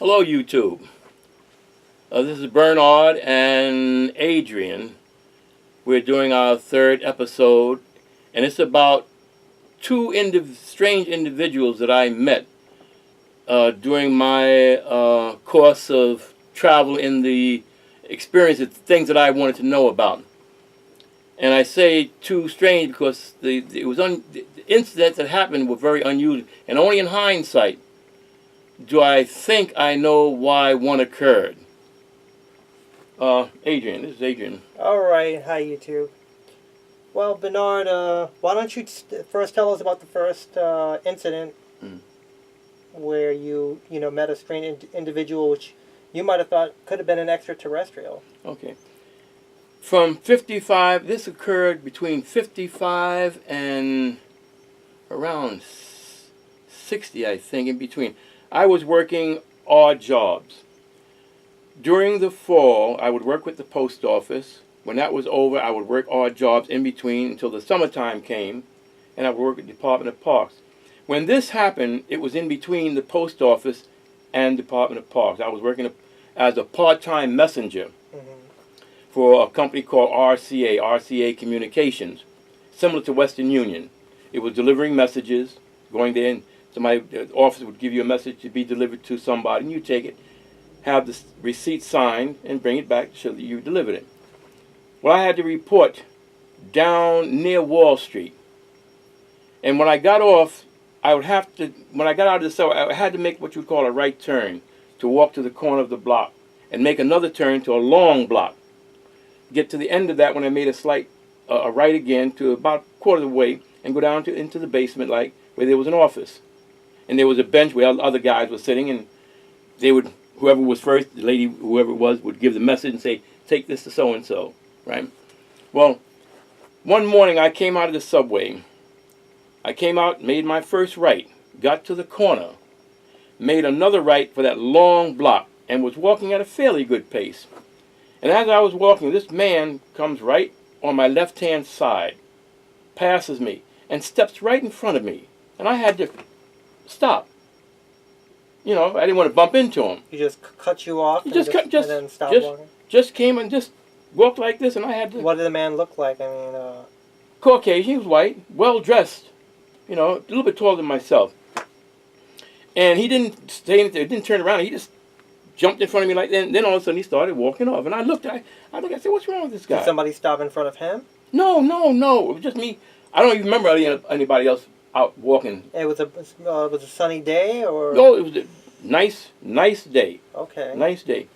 Hello, YouTube. This is Bernard and Adrian. We're doing our third episode, and it's about two strange individuals that I met during my course of travel in the experience of things that I wanted to know about. And I say too strange because the incidents that happened were very unusual, and only in hindsight do I think I know why one occurred. Adrian, this is Adrian. All right, hi YouTube. Well, Bernard, why don't you first tell us about the first incident where you met a strange individual which you might have thought could have been an extraterrestrial. Okay. From 55, this occurred between 55 and around 60, I think, in between. I was working odd jobs. During the fall, I would work with the post office. When that was over, I would work odd jobs in between until the summertime came, and I would work at the Department of Parks. When this happened, it was in between the post office and Department of Parks. I was working as a part-time messenger for a company called RCA Communications, similar to Western Union. It was delivering messages, going there, and the officer would give you a message to be delivered to somebody, and you take it, have the receipt signed, and bring it back to show that you delivered it. Well, I had to report down near Wall Street. And when I got off, when I got out of the cell, I had to make what you would call a right turn to walk to the corner of the block and make another turn to a long block. Get to the end of that when I made a slight a right again to about a quarter of the way and go down into the basement, like where there was an office. And there was a bench where other guys were sitting, and they would, whoever was first, the lady, whoever it was, would give the message and say, take this to so-and-so, right? Well, one morning I came out of the subway. I came out, made my first right, got to the corner, made another right for that long block, and was walking at a fairly good pace. And as I was walking, this man comes right on my left-hand side, passes me, and steps right in front of me. And I had to stop. You know, I didn't want to bump into him. He just cut you off and then stopped walking? Just came and just walked like this, and I had to... What did the man look like? I mean, Caucasian, he was white, well-dressed, you know, a little bit taller than myself. And he didn't say anything, didn't turn around, he just jumped in front of me like that, and then all of a sudden he started walking off. And I looked, I said, what's wrong with this guy? Did somebody stop in front of him? No, it was just me. I don't even remember anybody else out walking. It was a sunny day, or? No, it was a nice day. Okay. Nice day.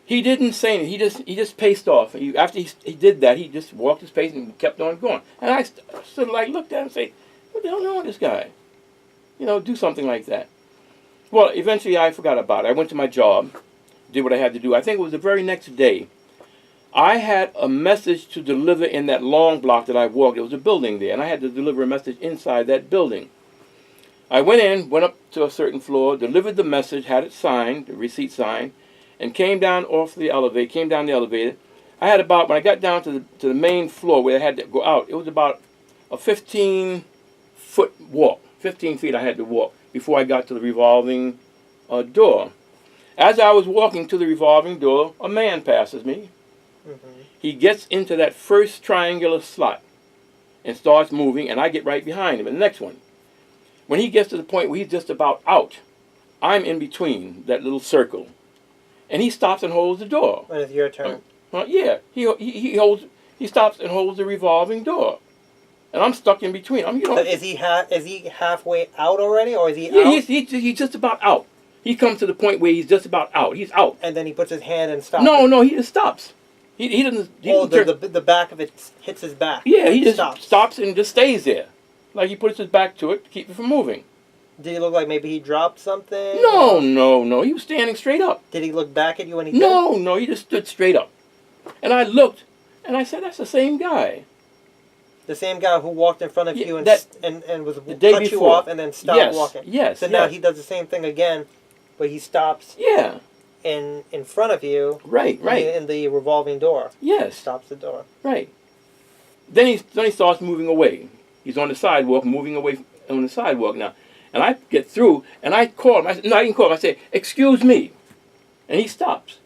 He didn't say anything. He just paced off. After he did that, he just walked his pace and kept on going. And I sort of like looked at him and said, what the hell is wrong with this guy? You know, do something like that. Well, eventually I forgot about it. I went to my job, did what I had to do. I think it was the very next day. I had a message to deliver in that long block that I walked. There was a building there, and I had to deliver a message inside that building. I went in, went up to a certain floor, delivered the message, had it signed, the receipt signed, and came down the elevator. I had about, when I got down to the main floor where I had to go out, it was about a 15-foot walk. 15 feet I had to walk before I got to the revolving door. As I was walking to the revolving door, a man passes me. He gets into that first triangular slot and starts moving, and I get right behind him in the next one. When he gets to the point where he's just about out, I'm in between that little circle. And he stops and holds the door. When it's your turn? Yeah. He stops and holds the revolving door. And I'm stuck in between. So is he halfway out already, or is he out? He's just about out. He comes to the point where he's just about out. He's out. And then he puts his hand and stops. No, he just stops. He doesn't... the back of it hits his back. Yeah, he just stops and just stays there. Like he puts his back to it to keep it from moving. Did he look like maybe he dropped something? No. He was standing straight up. Did he look back at you when he did? No, he just stood straight up. And I looked, and I said, that's the same guy. The same guy who walked in front of you and was the day cut before. You off and then stopped walking. Yes. So now he does the same thing again, but he stops. Yeah. In front of you. Right. In the revolving door. Yes. Stops the door. Right. Then he starts moving away. He's on the sidewalk, moving away on the sidewalk now. And I get through, and I call him. I said, no, I didn't call him. I say, excuse me. And he stops.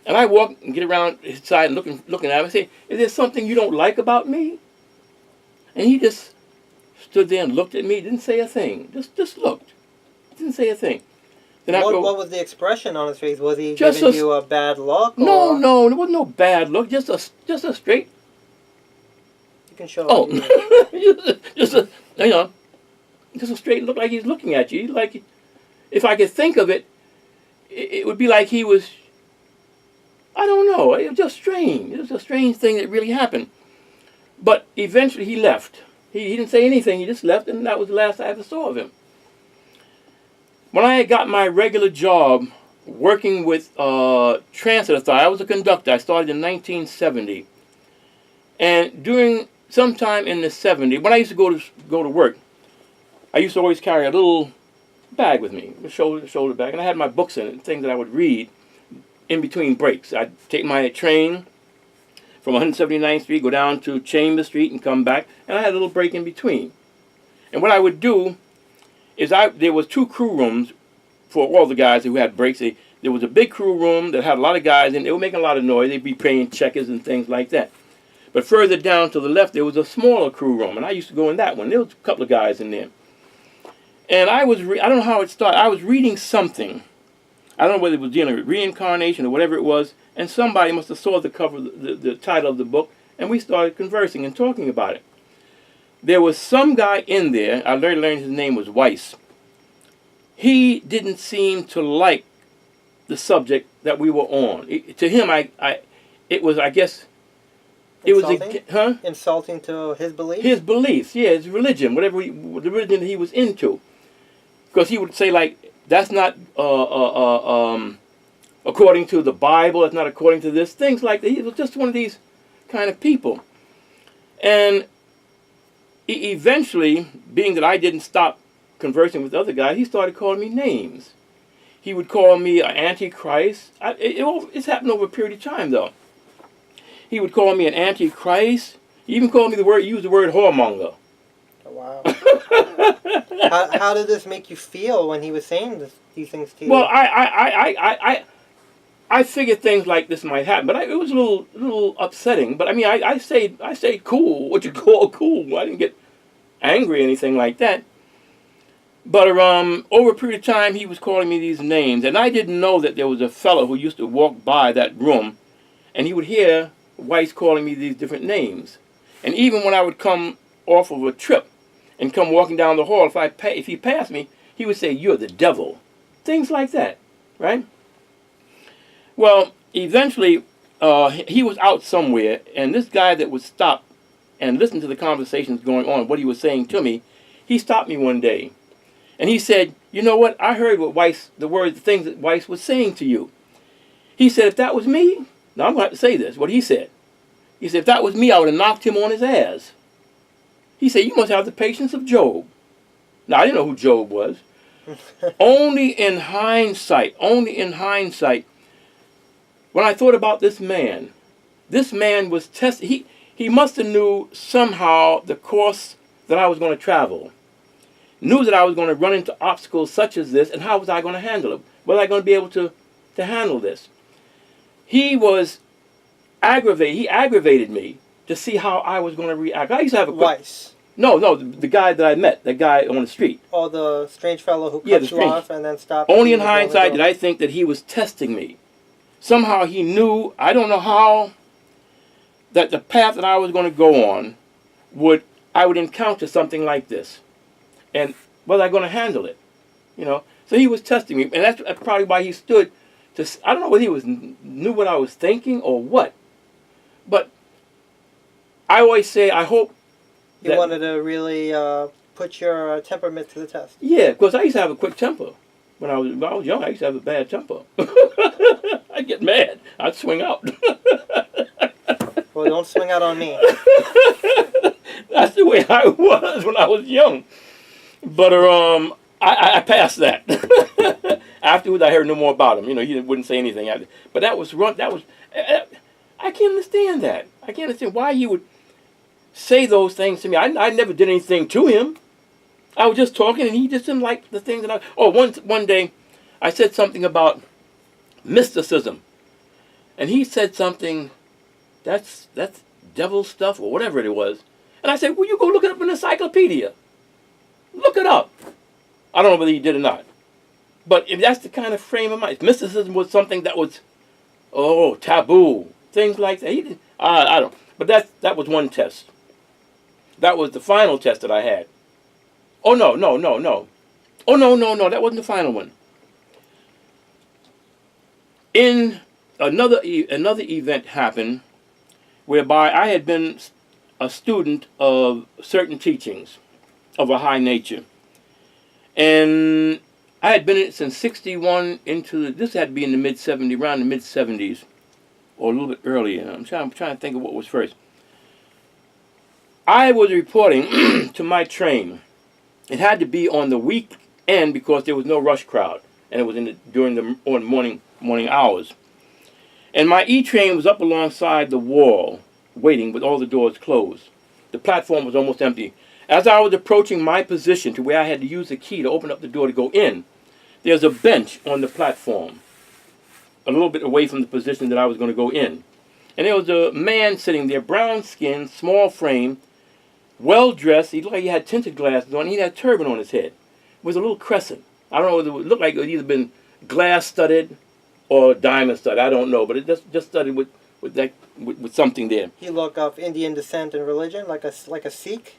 And I walk and get around his side and looking at him. I say, is there something you don't like about me? And he just stood there and looked at me, didn't say a thing. Just looked. Didn't say a thing. Then What was the expression on his face? Was he Just giving you a bad look? No, or- no, there wasn't no bad look. Just a straight. You can show Oh, me. just a just a straight look, like he's looking at you. Like, if I could think of it, it would be like he was. I don't know. It was just strange. It was a strange thing that really happened. But eventually he left. He didn't say anything. He just left, and that was the last I ever saw of him. When I got my regular job working with Transit Authority, I was a conductor. I started in 1970. And during sometime in the 70s, when I used to go to work, I used to always carry a little bag with me, a shoulder bag, and I had my books in it, things that I would read in between breaks. I'd take my train from 179th Street, go down to Chambers Street, and come back, and I had a little break in between. And what I would do is there was 2 crew rooms for all the guys who had breaks. There was a big crew room that had a lot of guys in. They were making a lot of noise. They'd be playing checkers and things like that. But further down to the left, there was a smaller crew room, and I used to go in that one. There was a couple of guys in there. And I don't know how it started. I was reading something. I don't know whether it was dealing with reincarnation or whatever it was, and somebody must have saw the cover, the title of the book, and we started conversing and talking about it. There was some guy in there, I learned his name was Weiss. He didn't seem to like the subject that we were on. To him, it was, I guess, it was, insulting to his beliefs? His beliefs, yeah, his religion, the religion that he was into. Because he would say, like, that's not according to the Bible, that's not according to this, things like that. He was just one of these kind of people. And eventually, being that I didn't stop conversing with other guys, he started calling me names. He would call me an antichrist. It's happened over a period of time, though. He would call me an antichrist. He even called me used the word whoremonger. Oh, wow. How did this make you feel when he was saying these things to you? Well, I figured things like this might happen, but it was a little upsetting. But I mean, I stayed cool, what you call cool. I didn't get angry or anything like that. But over a period of time, he was calling me these names, and I didn't know that there was a fellow who used to walk by that room, and he would hear Weiss calling me these different names. And even when I would come off of a trip and come walking down the hall, if he passed me, he would say, "You're the devil," things like that, right? Well, eventually, he was out somewhere, and this guy that would stop and listen to the conversations going on, what he was saying to me, he stopped me one day. And he said, "You know what? I heard what the things that Weiss was saying to you." He said, "If that was me," now I'm going to have to say this, what he said. He said, "If that was me, I would have knocked him on his ass." He said, "You must have the patience of Job." Now, I didn't know who Job was. Only in hindsight, when I thought about this man was tested. He must have knew somehow the course that I was going to travel. Knew that I was going to run into obstacles such as this, and how was I going to handle it? Was I going to be able to handle this? He was aggravated. He aggravated me to see how I was going to react. I used to have a Weiss. No, the guy that I met, the guy on the street. Oh, the strange fellow who cut you off and then stopped. Only in hindsight did I think that he was testing me. Somehow he knew, I don't know how, that the path that I was going to go on I would encounter something like this. And was I going to handle it? You know? So he was testing me, and that's probably why he stood to, I don't know whether he knew what I was thinking or what. But I always say, I hope you wanted to really put your temperament to the test. Yeah, because I used to have a quick temper. When I was young, I used to have a bad temper. I'd get mad. I'd swing out. Well, don't swing out on me. That's the way I was when I was young. But I passed that. Afterwards, I heard no more about him. You know, he wouldn't say anything. But that was I can't understand that. I can't understand why he would say those things to me. I never did anything to him. I was just talking, and he just didn't like the things that I. Oh, one day, I said something about mysticism, and he said something. That's devil stuff or whatever it was, and I said, "Well, you go look it up in the encyclopedia. Look it up." I don't know whether he did or not, but if that's the kind of frame of mind, if mysticism was something that was, taboo, things like that. He didn't. I don't. But that was one test. That was the final test that I had. Oh no. Oh no. That wasn't the final one. In another event happened whereby I had been a student of certain teachings of a high nature, and I had been in it since '61 this had to be in the mid-'70s, around the mid-'70s, or a little bit earlier. I'm trying to think of what was first. I was reporting to my train. It had to be on the weekend because there was no rush crowd, and it was during the morning hours. And my E-train was up alongside the wall, waiting with all the doors closed. The platform was almost empty. As I was approaching my position to where I had to use the key to open up the door to go in, there's a bench on the platform, a little bit away from the position that I was going to go in. And there was a man sitting there, brown skin, small frame, well dressed. He looked like he had tinted glasses on. He had a turban on his head with a little crescent. I don't know whether it looked like it had either been glass studded or diamond studded. I don't know, but it just studded with something there. He looked of Indian descent and religion, like a Sikh.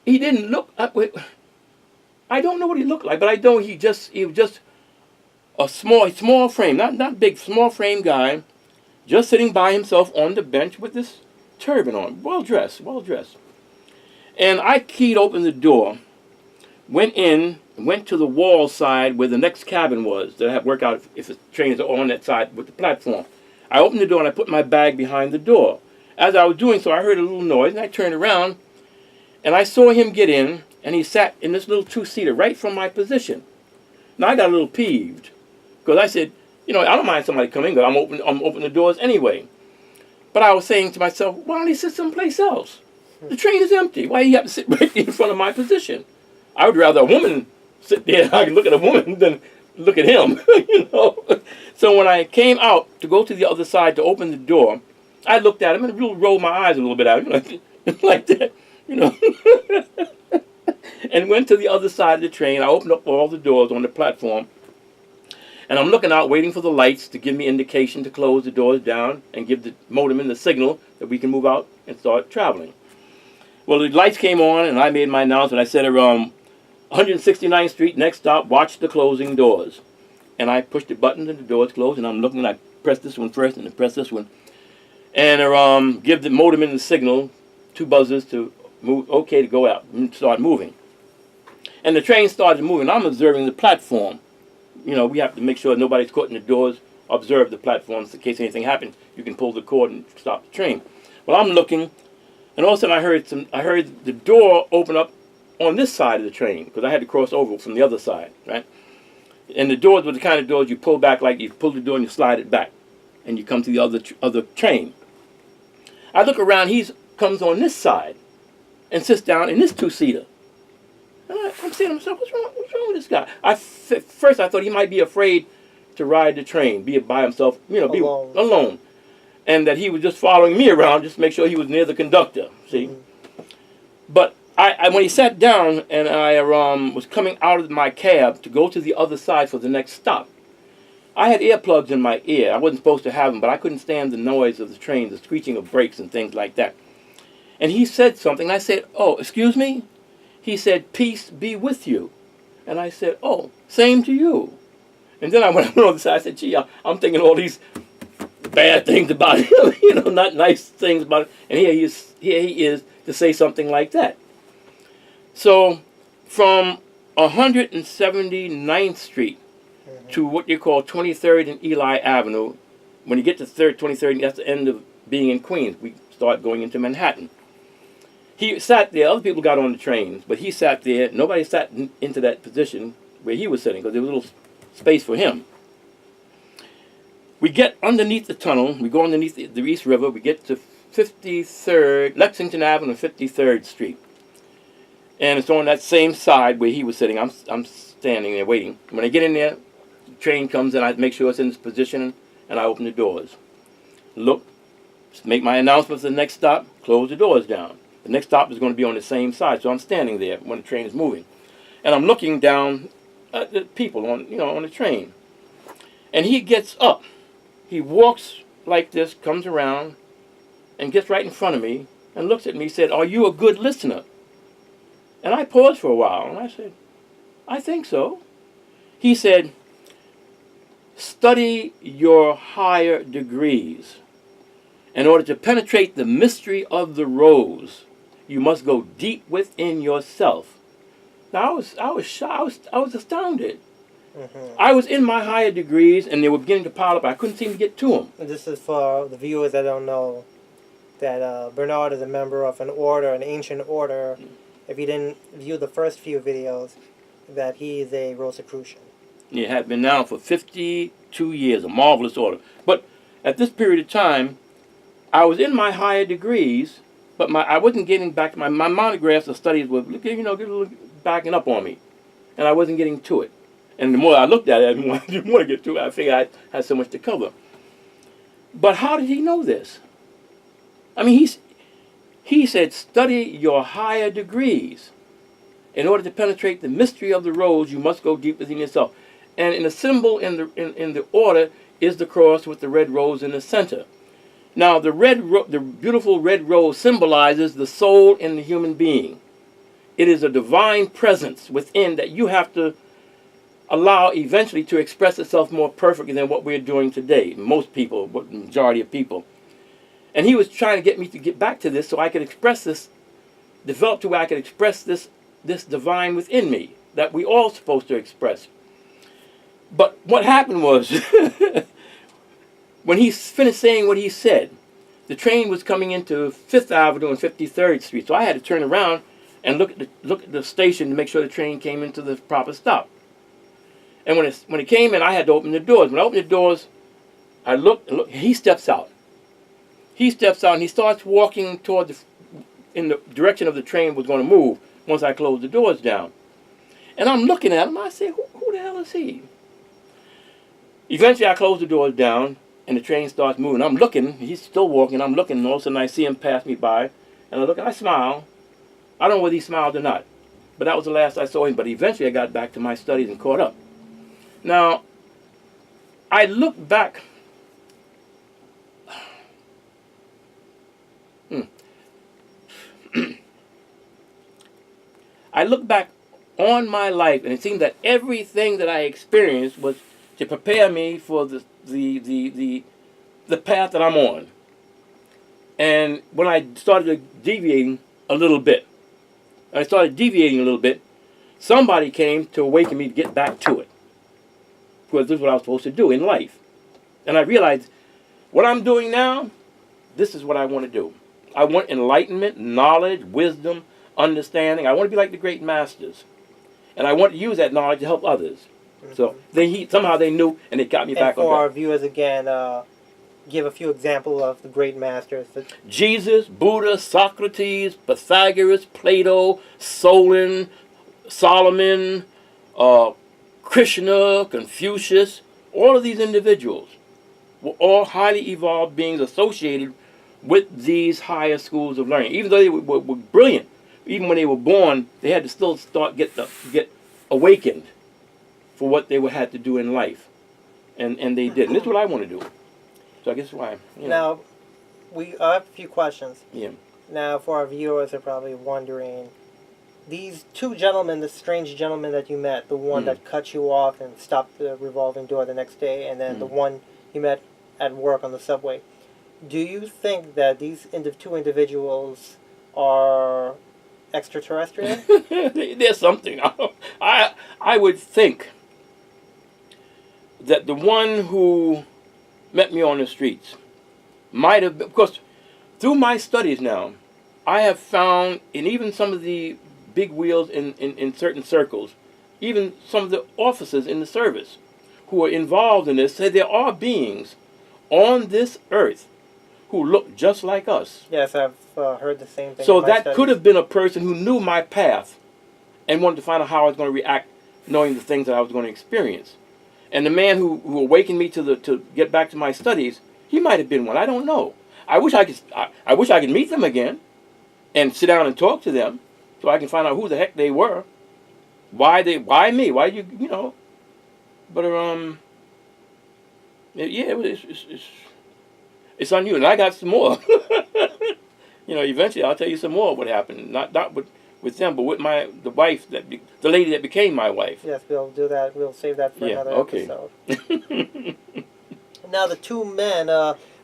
He didn't look. I don't know what he looked like, but I know he was just a small frame, not big, small frame guy, just sitting by himself on the bench with this turban on, well dressed. And I keyed open the door, went to the wall side where the next cabin was that I had worked out if the trains are on that side with the platform. I opened the door and I put my bag behind the door. As I was doing so, I heard a little noise and I turned around and I saw him get in, and he sat in this little two-seater right from my position. Now I got a little peeved because I said, I don't mind somebody coming, but I'm opening the doors anyway. But I was saying to myself, why don't he sit someplace else? The train is empty. Why do you have to sit right in front of my position? I would rather a woman sit there. I can look at a woman than look at him. So when I came out to go to the other side to open the door, I looked at him and really rolled my eyes a little bit at him, like that, and went to the other side of the train. I opened up all the doors on the platform, and I'm looking out, waiting for the lights to give me indication to close the doors down and give the motorman the signal that we can move out and start traveling. Well, the lights came on, and I made my announcement. I said, 169th Street, next stop, watch the closing doors. And I pushed the button, and the doors closed, and I'm looking, and I pressed this one first, and I pressed this one. And give the motorman the signal, 2 buzzers to move, okay to go out and start moving. And the train started moving. I'm observing the platform. We have to make sure nobody's caught in the doors, observe the platforms in case anything happens. You can pull the cord and stop the train. Well, I'm looking, and all of a sudden I heard the door open up on this side of the train because I had to cross over from the other side, right? And the doors were the kind of doors you pull back, like you pull the door and you slide it back, and you come to the other train. I look around. He comes on this side and sits down in this two-seater. And I'm saying to myself, what's wrong with this guy? First I thought he might be afraid to ride the train, be by himself, be alone. And that he was just following me around just to make sure he was near the conductor, see? Mm-hmm. But when he sat down and I was coming out of my cab to go to the other side for the next stop, I had earplugs in my ear. I wasn't supposed to have them, but I couldn't stand the noise of the train, the screeching of brakes and things like that. And he said something, and I said, oh, excuse me? He said, peace be with you. And I said, oh, same to you. And then I went on the side, I said, gee, I'm thinking all these bad things about him, not nice things about him. And here he is to say something like that. So from 179th Street to what you call 23rd and Eli Avenue, when you get to 23rd, that's the end of being in Queens. We start going into Manhattan. He sat there. Other people got on the trains, but he sat there. Nobody sat into that position where he was sitting because there was a little space for him. We get underneath the tunnel. We go underneath the East River. We get to 53rd, Lexington Avenue, 53rd Street. And it's on that same side where he was sitting. I'm standing there waiting. When I get in there, the train comes in. I make sure it's in its position, and I open the doors. Look, make my announcement for the next stop. Close the doors down. The next stop is going to be on the same side, so I'm standing there when the train is moving, and I'm looking down at the people on the train. And he gets up. He walks like this, comes around, and gets right in front of me and looks at me. Said, "Are you a good listener?" And I paused for a while, and I said, "I think so." He said, "Study your higher degrees. In order to penetrate the mystery of the rose, you must go deep within yourself." Now I was shocked. I was astounded. Mm-hmm. I was in my higher degrees, and they were beginning to pile up. I couldn't seem to get to them. And this is for the viewers that don't know that Bernard is a member of an ancient order. If you didn't view the first few videos, that he is a Rosicrucian. It had been now for 52 years, a marvelous order. But at this period of time, I was in my higher degrees, but I wasn't getting back. My monographs or studies were, backing up on me, and I wasn't getting to it. And the more I looked at it, the more I didn't want to get to it. I figured I had so much to cover. But how did he know this? I mean, he said, "Study your higher degrees. In order to penetrate the mystery of the rose, you must go deep within yourself." And in the symbol in the order is the cross with the red rose in the center. Now, the beautiful red rose symbolizes the soul in the human being. It is a divine presence within that you have to allow eventually to express itself more perfectly than what we're doing today. Most people, the majority of people. And he was trying to get me to get back to this so I could express this, develop to where I could express this divine within me that we all supposed to express. But what happened was, when he finished saying what he said, the train was coming into 5th Avenue and 53rd Street. So I had to turn around and look at the station to make sure the train came into the proper stop. And when it came in, I had to open the doors. When I opened the doors, I looked and looked. He steps out. He steps out and he starts walking in the direction of the train was going to move once I closed the doors down. And I'm looking at him. I say, who the hell is he? Eventually, I close the doors down, and the train starts moving. I'm looking. He's still walking. I'm looking, and all of a sudden, I see him pass me by. And I look, and I smile. I don't know whether he smiled or not. But that was the last I saw him. But eventually, I got back to my studies and caught up. Now, I look back. I look back on my life, and it seemed that everything that I experienced was to prepare me for the path that I'm on. And when I started deviating a little bit, somebody came to awaken me to get back to it. Because this is what I was supposed to do in life. And I realized what I'm doing now, this is what I want to do. I want enlightenment, knowledge, wisdom, understanding. I want to be like the great masters. And I want to use that knowledge to help others. Mm-hmm. So somehow they knew, and they got me back on track. And for our viewers again, give a few examples of the great masters. Jesus, Buddha, Socrates, Pythagoras, Plato, Solon, Solomon, Krishna, Confucius. All of these individuals were all highly evolved beings associated with these higher schools of learning. Even though they were brilliant, even when they were born, they had to still get awakened for what they had to do in life. And they did. And this is what I want to do. So I guess why. Now, I have a few questions. Yeah. Now, for our viewers, they're probably wondering, these two gentlemen, the strange gentleman that you met, the one that cut you off and stopped the revolving door the next day, and then the one you met at work on the subway, do you think that these two individuals are extraterrestrial? There's something. I would think that the one who met me on the streets might have been, because through my studies now, I have found in even some of the big wheels in certain circles, even some of the officers in the service who are involved in this, say there are beings on this earth who look just like us. Yes, I've heard the same thing. So that could have been a person who knew my path and wanted to find out how I was going to react, knowing the things that I was going to experience. And the man who awakened me to get back to my studies, he might have been one. I don't know. I wish I could meet them again, and sit down and talk to them, so I can find out who the heck they were, why me, why you know. But yeah, it's unusual. And I got some more. You know, eventually I'll tell you some more what happened. Not with them, but with the wife the lady that became my wife. Yes, we'll do that. We'll save that for another episode. Now, the two men.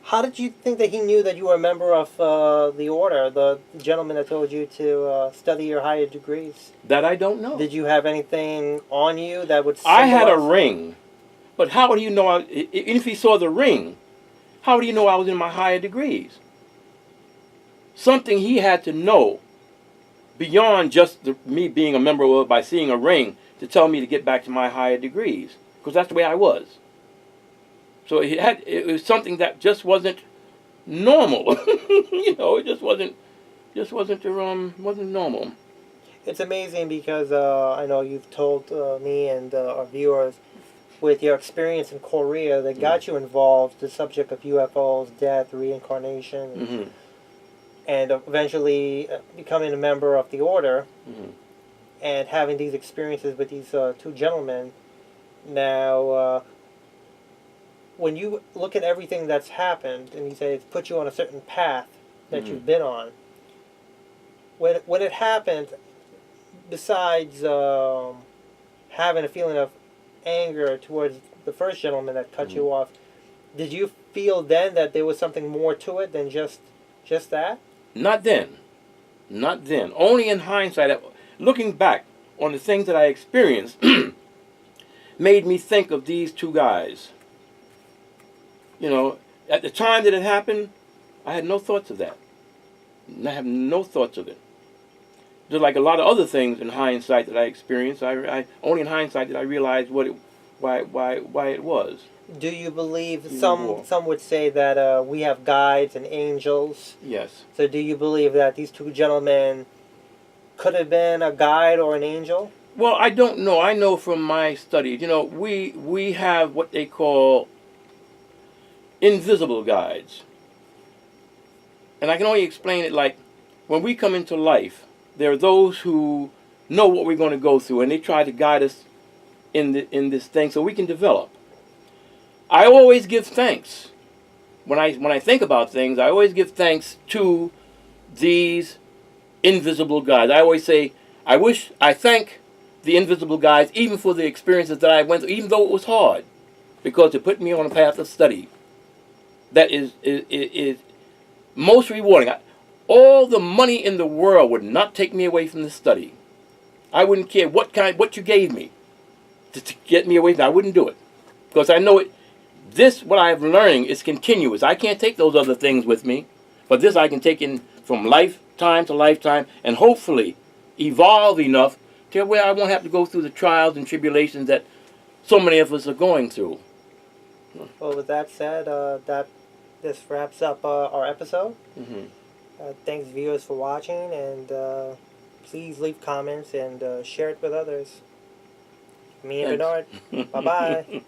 How did you think that he knew that you were a member of the order? The gentleman that told you to study your higher degrees. That I don't know. Did you have anything on you that would? I had a ring, but how would you know? If he saw the ring, how would he know I was in my higher degrees? Something he had to know beyond just me being a member of by seeing a ring to tell me to get back to my higher degrees, because that's the way I was. So it was something that just wasn't normal. You know, it just wasn't normal. It's amazing because I know you've told me and our viewers with your experience in Korea that got you involved the subject of UFOs, death, reincarnation. Mm-hmm. And eventually becoming a member of the order, mm-hmm. and having these experiences with these two gentlemen. Now, when you look at everything that's happened, and you say it's put you on a certain path that mm-hmm. you've been on, when it happened, besides having a feeling of anger towards the first gentleman that cut mm-hmm. you off, did you feel then that there was something more to it than just that? Not then. Only in hindsight, looking back on the things that I experienced, made me think of these two guys. You know, at the time that it happened, I had no thoughts of that. I have no thoughts of it. Just like a lot of other things in hindsight that I experienced, I only in hindsight did I realize why it was. Do you believe some would say that we have guides and angels? Yes. So do you believe that these two gentlemen could have been a guide or an angel? Well, I don't know. I know from my studies, you know, we have what they call invisible guides. And I can only explain it like when we come into life, there are those who know what we're going to go through, and they try to guide us in this thing so we can develop. I always give thanks. When I think about things, I always give thanks to these invisible guides. I always say, I thank the invisible guides even for the experiences that I went through, even though it was hard, because it put me on a path of study that is most rewarding. All the money in the world would not take me away from the study. I wouldn't care what you gave me to get me away from it. I wouldn't do it, because I know it. What I'm learning is continuous. I can't take those other things with me, but this I can take in from lifetime to lifetime, and hopefully evolve enough to where I won't have to go through the trials and tribulations that so many of us are going through. Well, with that said, this wraps up our episode. Mm-hmm. Thanks, viewers, for watching, and please leave comments and share it with others. Me and Bernard. Bye-bye.